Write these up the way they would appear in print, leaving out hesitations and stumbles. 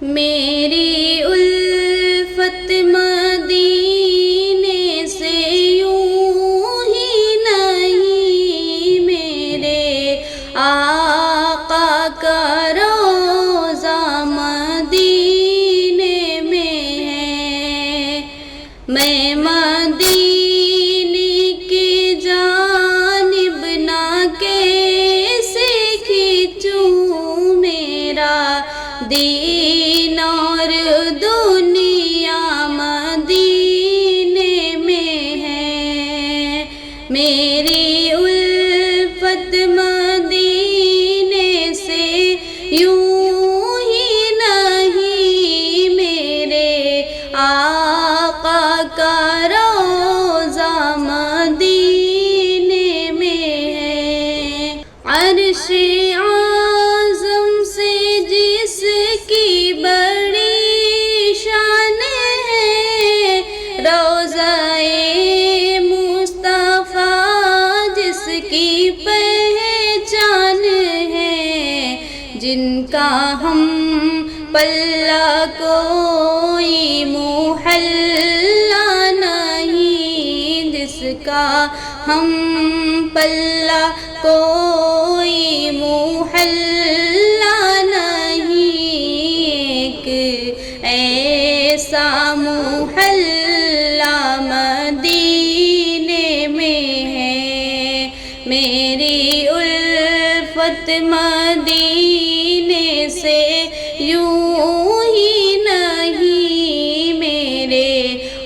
میری الفت مدینے سے یوں ہی نہیں، میرے آقا کا روضہ مدینے میں ہے۔ میں مدینے کی جانب نہ کیسے کھینچوں، میرا دین اور دنیا مدینے میں ہے۔ میری الفت مدینے سے یوں ہی نہیں، میرے آقا کا روضہ مدینے میں ہے۔ عرش اعظم سے جس کی بڑی شان ہے، روضہ مصطفیٰ جس کی پہچان ہے، جن کا ہم پلہ کوئی محلہ نہیں، جس کا ہم پلہ کوئی محلہ نہیں، ایک ایسا محلہ مدینے میں ہے۔ میری الفت مدینے سے یوں ہی نہیں، میرے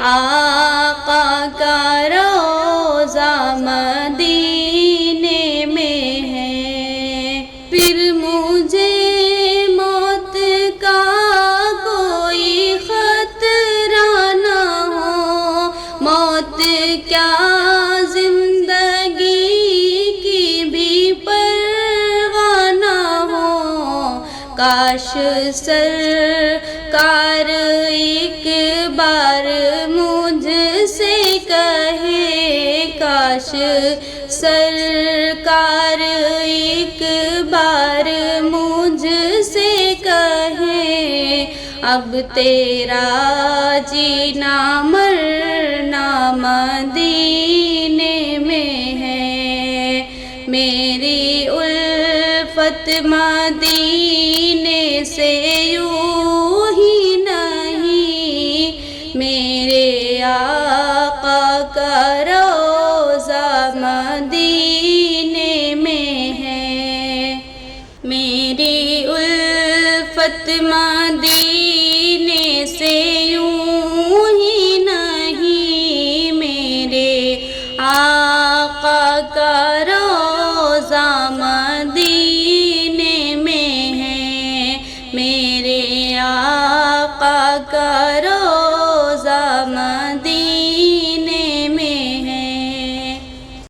آقا کا روضہ مدینے میں ہے۔ پھر مجھے موت کا کوئی خطرہ نہ ہو، موت کیا زندگی کی بھی پرواہ نہ ہو۔ کاش سرکار ایک بار مجھ سے کہے، کاش سرکار ایک بار مجھ سے کہے، اب تیرا جینا مرنا مدینے میں ہے۔ میری الفت مدینے سے یوں ہی نہیں، میرے آقا کا روضہ مدینے میں ہے۔ میری الفت مدینے سے یوں ہی نہیں، میرے آقا کا روضہ مدینے میں ہے۔ میرے آقا کا